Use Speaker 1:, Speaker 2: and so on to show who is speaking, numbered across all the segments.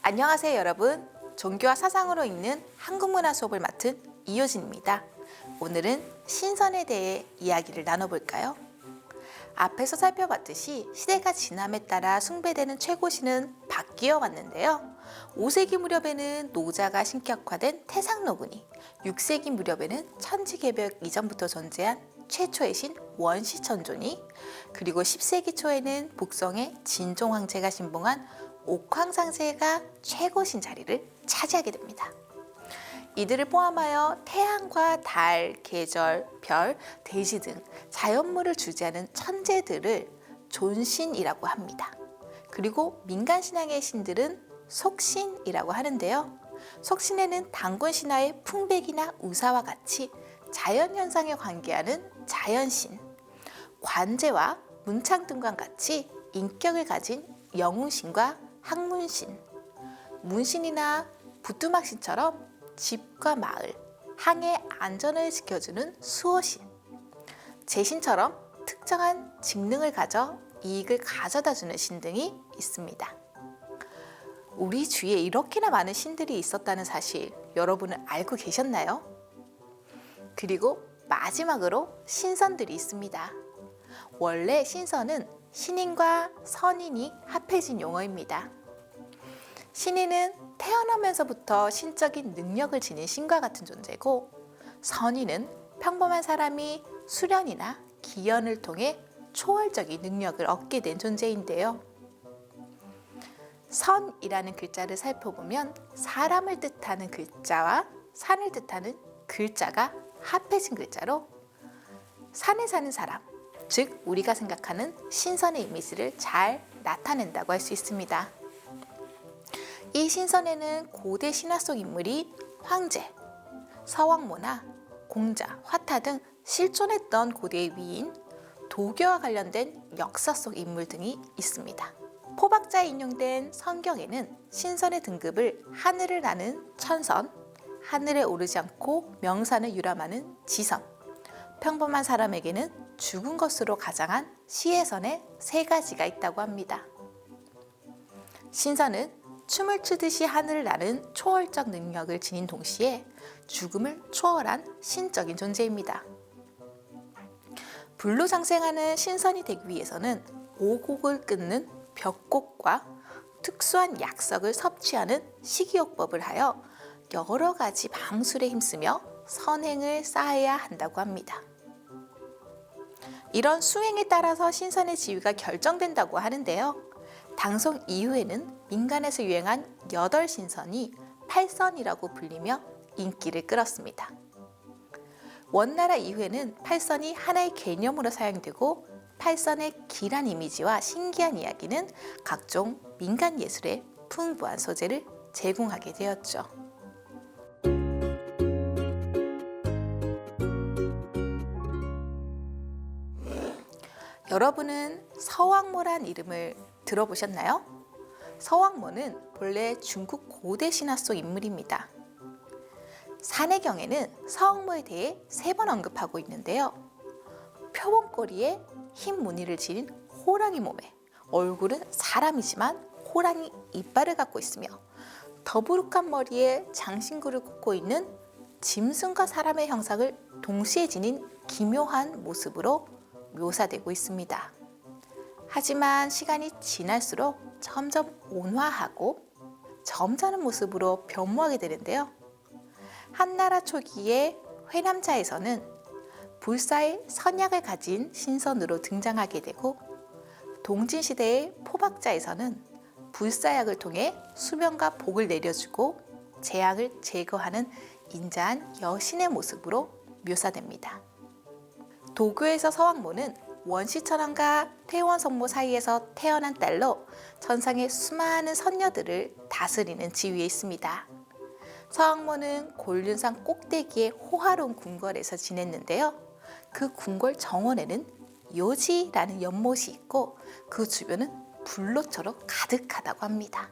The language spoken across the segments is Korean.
Speaker 1: 안녕하세요 여러분. 종교와 사상으로 읽는 한국문화 수업을 맡은 이효진입니다. 오늘은 신선에 대해 이야기를 나눠볼까요? 앞에서 살펴봤듯이 시대가 지남에 따라 숭배되는 최고신은 바뀌어 왔는데요. 5세기 무렵에는 노자가 신격화된 태상노군이, 6세기 무렵에는 천지개벽 이전부터 존재한 최초의 신 원시천존이, 그리고 10세기 초에는 북성의 진종황제가 신봉한 옥황상제가 최고신 자리를 차지하게 됩니다. 이들을 포함하여 태양과 달, 계절, 별, 대지 등 자연물을 주재하는 천재들을 존신이라고 합니다. 그리고 민간 신앙의 신들은 속신이라고 하는데요. 속신에는 단군 신화의 풍백이나 우사와 같이 자연현상에 관계하는 자연신, 관제와 문창 등과 같이 인격을 가진 영웅신과 학문신, 문신이나 부뚜막신처럼 집과 마을, 항의 안전을 지켜주는 수호신, 제신처럼 특정한 직능을 가져 이익을 가져다주는 신 등이 있습니다. 우리 주위에 이렇게나 많은 신들이 있었다는 사실 여러분은 알고 계셨나요? 그리고 마지막으로 신선들이 있습니다. 원래 신선은 신인과 선인이 합해진 용어입니다. 신인은 태어나면서부터 신적인 능력을 지닌 신과 같은 존재고, 선인은 평범한 사람이 수련이나 기연을 통해 초월적인 능력을 얻게 된 존재인데요. 선이라는 글자를 살펴보면 사람을 뜻하는 글자와 산을 뜻하는 글자가 합해진 글자로 산에 사는 사람, 즉 우리가 생각하는 신선의 이미지를 잘 나타낸다고 할 수 있습니다. 이 신선에는 고대 신화 속 인물이 황제, 서왕모나 공자, 화타 등 실존했던 고대의 위인, 도교와 관련된 역사 속 인물 등이 있습니다. 포박자에 인용된 성경에는 신선의 등급을 하늘을 나는 천선, 하늘에 오르지 않고 명산을 유람하는 지선, 평범한 사람에게는 죽은 것으로 가장한 시해선의 세 가지가 있다고 합니다. 신선은 춤을 추듯이 하늘을 나는 초월적 능력을 지닌 동시에 죽음을 초월한 신적인 존재입니다. 불로 장생하는 신선이 되기 위해서는 오곡을 끊는 벽곡과 특수한 약석을 섭취하는 식이요법을 하여 여러 가지 방술에 힘쓰며 선행을 쌓아야 한다고 합니다. 이런 수행에 따라서 신선의 지위가 결정된다고 하는데요. 당송 이후에는 민간에서 유행한 8신선이 8선이라고 불리며 인기를 끌었습니다. 원나라 이후에는 8선이 하나의 개념으로 사용되고, 8선의 길한 이미지와 신기한 이야기는 각종 민간 예술에 풍부한 소재를 제공하게 되었죠. 여러분은 서왕모란 이름을 들어보셨나요? 서왕모는 본래 중국 고대 신화 속 인물입니다. 산해경에는 서왕모에 대해 3번 언급하고 있는데요. 표범꼬리에 흰 무늬를 지닌 호랑이 몸에, 얼굴은 사람이지만 호랑이 이빨을 갖고 있으며 더부룩한 머리에 장신구를 꽂고 있는 짐승과 사람의 형상을 동시에 지닌 기묘한 모습으로 묘사되고 있습니다. 하지만 시간이 지날수록 점점 온화하고 점잖은 모습으로 변모하게 되는데요. 한나라 초기의 회남자에서는 불사의 선약을 가진 신선으로 등장하게 되고, 동진시대의 포박자에서는 불사약을 통해 수명과 복을 내려주고 재앙을 제거하는 인자한 여신의 모습으로 묘사됩니다. 도교에서 서왕모는 원시천왕과 태원성모 사이에서 태어난 딸로 천상의 수많은 선녀들을 다스리는 지위에 있습니다. 서왕모는 곤륜산 꼭대기의 호화로운 궁궐에서 지냈는데요. 그 궁궐 정원에는 요지라는 연못이 있고 그 주변은 불로처럼 가득하다고 합니다.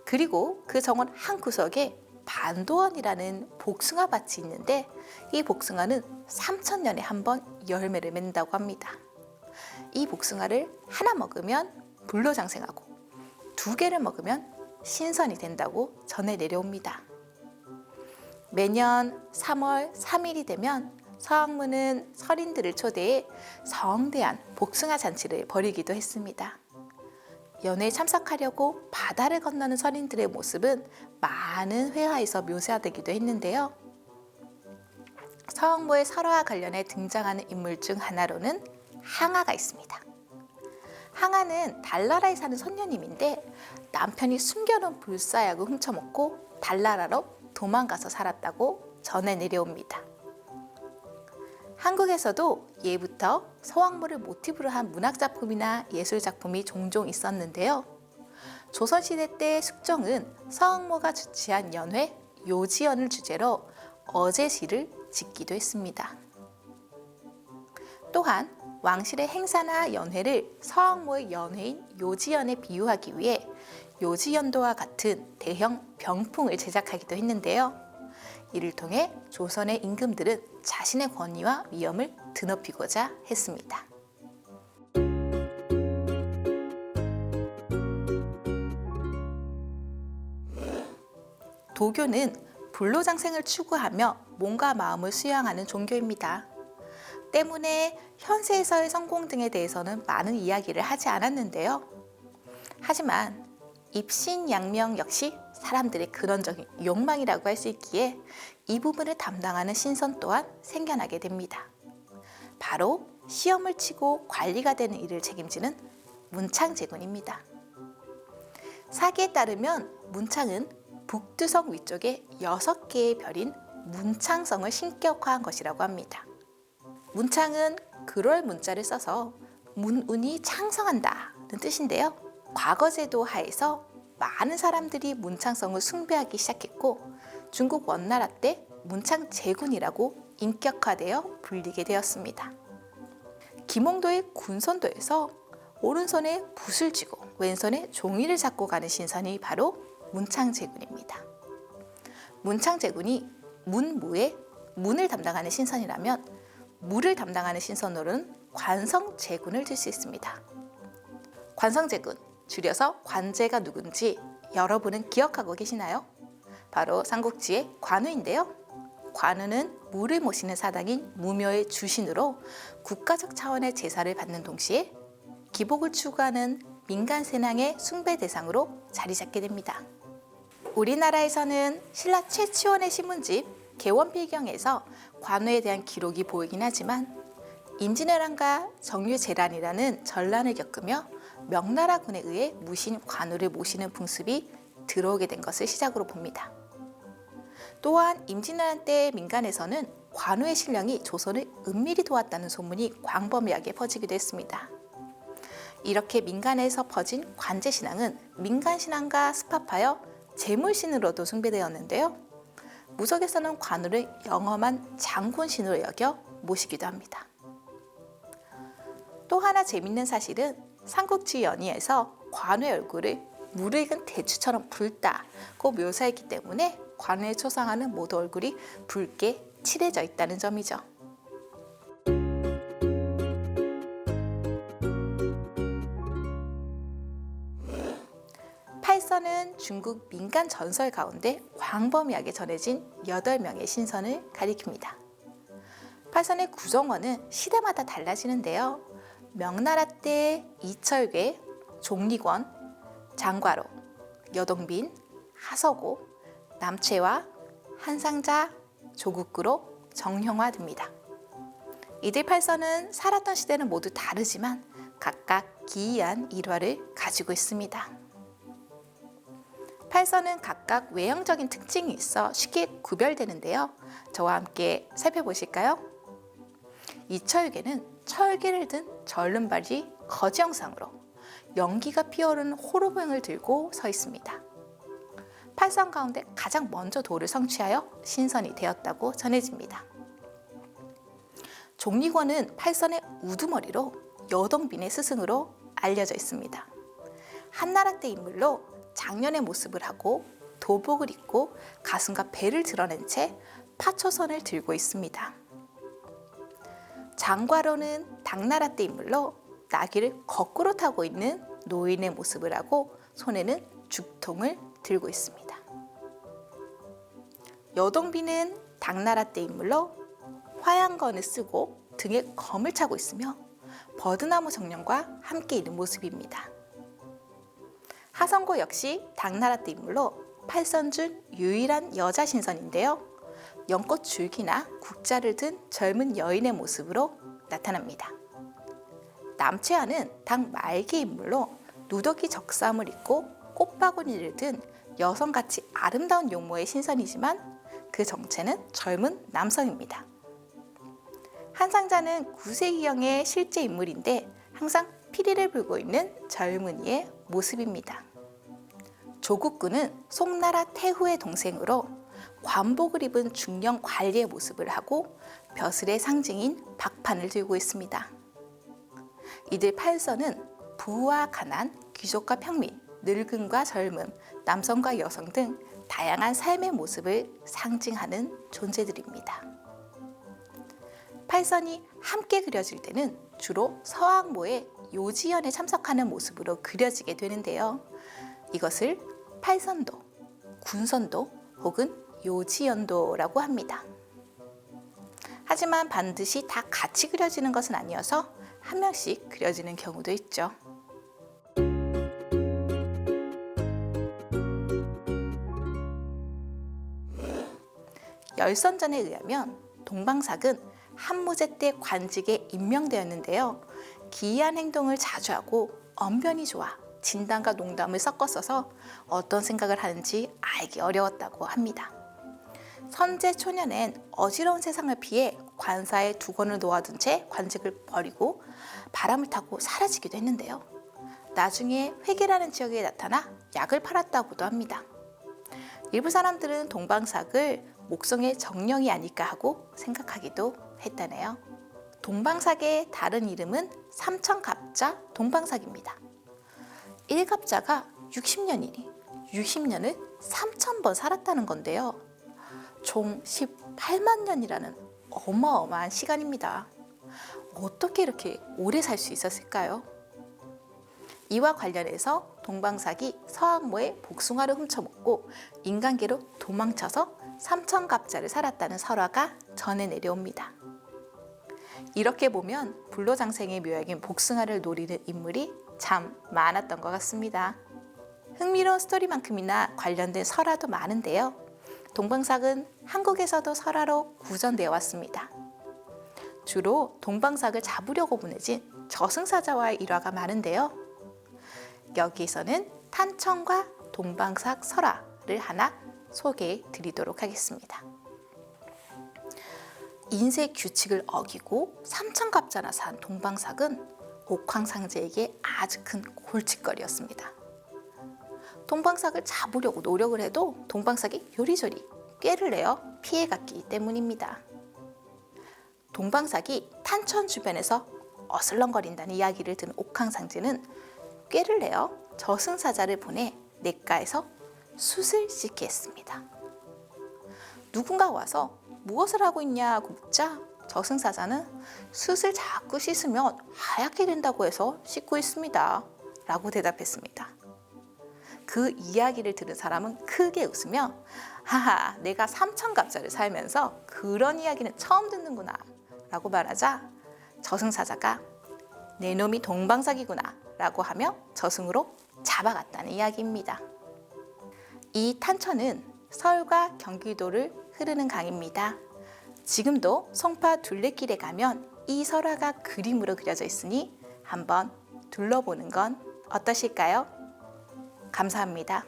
Speaker 1: 그리고 그 정원 한 구석에 반도원이라는 복숭아 밭이 있는데, 이 복숭아는 3000년에 한 번 열매를 맺는다고 합니다. 이 복숭아를 하나 먹으면 불로 장생하고, 2개를 먹으면 신선이 된다고 전해 내려옵니다. 매년 3월 3일이 되면 서왕문은 서린들을 초대해 성대한 복숭아 잔치를 벌이기도 했습니다. 연회에 참석하려고 바다를 건너는 서린들의 모습은 많은 회화에서 묘사되기도 했는데요. 서왕모의 설화와 관련해 등장하는 인물 중 하나로는 항아가 있습니다. 항아는 달나라에 사는 선녀님인데 남편이 숨겨놓은 불사약을 훔쳐먹고 달나라로 도망가서 살았다고 전해 내려옵니다. 한국에서도 예부터 서왕모를 모티브로 한 문학작품이나 예술작품이 종종 있었는데요. 조선시대 때 숙종은 서왕모가 주치한 연회 요지연을 주제로 어제시를 짓기도 했습니다. 또한 왕실의 행사나 연회를 서왕모의 연회인 요지연에 비유하기 위해 요지연도와 같은 대형 병풍을 제작하기도 했는데요. 이를 통해 조선의 임금들은 자신의 권위와 위엄을 드높이고자 했습니다. 도교는 불로장생을 추구하며 몸과 마음을 수양하는 종교입니다. 때문에 현세에서의 성공 등에 대해서는 많은 이야기를 하지 않았는데요. 하지만 입신양명 역시 사람들의 근원적인 욕망이라고 할 수 있기에 이 부분을 담당하는 신선 또한 생겨나게 됩니다. 바로 시험을 치고 관리가 되는 일을 책임지는 문창제군입니다. 사기에 따르면 문창은 북두성 위쪽에 6개의 별인 문창성을 신격화한 것이라고 합니다. 문창은 그럴 문자를 써서 문운이 창성한다는 뜻인데요. 과거제도 하에서 많은 사람들이 문창성을 숭배하기 시작했고 중국 원나라 때 문창제군이라고 인격화되어 불리게 되었습니다. 김홍도의 군선도에서 오른손에 붓을 쥐고 왼손에 종이를 잡고 가는 신선이 바로 문창제군입니다. 문창제군이 문무의 문을 담당하는 신선이라면 무를 담당하는 신선으로는 관성제군을 들 수 있습니다. 관성제군, 줄여서 관제가 누군지 여러분은 기억하고 계시나요? 바로 삼국지의 관우인데요. 관우는 무를 모시는 사당인 무묘의 주신으로 국가적 차원의 제사를 받는 동시에 기복을 추구하는 민간 세낭의 숭배 대상으로 자리 잡게 됩니다. 우리나라에서는 신라 최치원의 신문집 개원필경에서 관우에 대한 기록이 보이긴 하지만 임진왜란과 정유재란이라는 전란을 겪으며 명나라군에 의해 무신 관우를 모시는 풍습이 들어오게 된 것을 시작으로 봅니다. 또한 임진왜란 때 민간에서는 관우의 신령이 조선을 은밀히 도왔다는 소문이 광범위하게 퍼지기도 했습니다. 이렇게 민간에서 퍼진 관제신앙은 민간신앙과 습합하여 재물신으로도 숭배되었는데요. 무속에서는 관우를 영험한 장군신으로 여겨 모시기도 합니다. 또 하나 재밌는 사실은 삼국지 연의에서 관우의 얼굴을 무르익은 대추처럼 붉다고 묘사했기 때문에 관우에 초상하는 모두 얼굴이 붉게 칠해져 있다는 점이죠. 팔선은 중국 민간 전설 가운데 광범위하게 전해진 8명의 신선을 가리킵니다. 팔선의 구성원은 시대마다 달라지는데요. 명나라 때 이철괴, 종리권, 장과로, 여동빈, 하서고, 남채화, 한상자, 조국구로, 정형화 등입니다. 이들 팔선은 살았던 시대는 모두 다르지만 각각 기이한 일화를 가지고 있습니다. 팔선은 각각 외형적인 특징이 있어 쉽게 구별되는데요. 저와 함께 살펴보실까요? 이철괴는 철기를 든 절름발이 거지 형상으로 연기가 피어오르는 호로병을 들고 서 있습니다. 팔선 가운데 가장 먼저 도를 성취하여 신선이 되었다고 전해집니다. 종리권은 팔선의 우두머리로 여동빈의 스승으로 알려져 있습니다. 한나라 때 인물로 장년의 모습을 하고 도복을 입고 가슴과 배를 드러낸 채 파초선을 들고 있습니다. 장과로는 당나라 때 인물로 나귀를 거꾸로 타고 있는 노인의 모습을 하고 손에는 죽통을 들고 있습니다. 여동비는 당나라 때 인물로 화양건을 쓰고 등에 검을 차고 있으며 버드나무 정령과 함께 있는 모습입니다. 하성고 역시 당나라 때 인물로 팔선 중 유일한 여자 신선인데요. 연꽃 줄기나 국자를 든 젊은 여인의 모습으로 나타납니다. 남채아는 당 말기 인물로 누더기 적삼을 입고 꽃바구니를 든 여성같이 아름다운 용모의 신선이지만 그 정체는 젊은 남성입니다. 한상자는 구세기경의 실제 인물인데 항상 피리를 불고 있는 젊은이의 모습입니다. 조국군은 송나라 태후의 동생으로 관복을 입은 중령 관리의 모습을 하고 벼슬의 상징인 박판을 들고 있습니다. 이들 팔선은 부와 가난, 귀족과 평민, 늙음과 젊음, 남성과 여성 등 다양한 삶의 모습을 상징하는 존재들입니다. 팔선이 함께 그려질 때는 주로 서왕모의 요지연에 참석하는 모습으로 그려지게 되는데요. 이것을 팔선도, 군선도 혹은 요지연도라고 합니다. 하지만 반드시 다 같이 그려지는 것은 아니어서 한 명씩 그려지는 경우도 있죠. 열선전에 의하면 동방삭은 한무제 때 관직에 임명되었는데요. 기이한 행동을 자주 하고 언변이 좋아 진담과 농담을 섞어 써서 어떤 생각을 하는지 알기 어려웠다고 합니다. 선제 초년엔 어지러운 세상을 피해 관사에 두건을 놓아둔 채 관직을 버리고 바람을 타고 사라지기도 했는데요. 나중에 회계라는 지역에 나타나 약을 팔았다고도 합니다. 일부 사람들은 동방삭을 목성의 정령이 아닐까 하고 생각하기도 했다네요. 동방삭의 다른 이름은 삼천갑자 동방삭입니다. 1갑자가 60년이니 60년을 3000번 살았다는 건데요. 총 18만 년이라는 어마어마한 시간입니다. 어떻게 이렇게 오래 살 수 있었을까요? 이와 관련해서 동방삭이 서왕모의 복숭아를 훔쳐먹고 인간계로 도망쳐서 삼천갑자를 살았다는 설화가 전해 내려옵니다. 이렇게 보면 불로장생의 묘약인 복숭아를 노리는 인물이 참 많았던 것 같습니다. 흥미로운 스토리만큼이나 관련된 설화도 많은데요. 동방삭은 한국에서도 설화로 구전되어 왔습니다. 주로 동방삭을 잡으려고 보내진 저승사자와의 일화가 많은데요. 여기에서는 탄천과 동방삭 설화를 하나 소개해 드리도록 하겠습니다. 인쇄 규칙을 어기고 삼천갑자나 산 동방삭은 옥황상제에게 아주 큰 골칫거리였습니다. 동방삭을 잡으려고 노력을 해도 동방삭이 요리조리 꾀를 내어 피해갔기 때문입니다. 동방삭이 탄천 주변에서 어슬렁거린다는 이야기를 든 옥황상제는 꾀를 내어 저승사자를 보내 냇가에서 숯을 씻게 했습니다. 누군가 와서 무엇을 하고 있냐고 묻자 저승사자는 숯을 자꾸 씻으면 하얗게 된다고 해서 씻고 있습니다 라고 대답했습니다. 그 이야기를 들은 사람은 크게 웃으며 하하, 내가 삼천갑자를 살면서 그런 이야기는 처음 듣는구나 라고 말하자 저승사자가 내 놈이 동방삭이구나 라고 하며 저승으로 잡아갔다는 이야기입니다. 이 탄천은 서울과 경기도를 흐르는 강입니다. 지금도 송파 둘레길에 가면 이 설화가 그림으로 그려져 있으니 한번 둘러보는 건 어떠실까요? 감사합니다.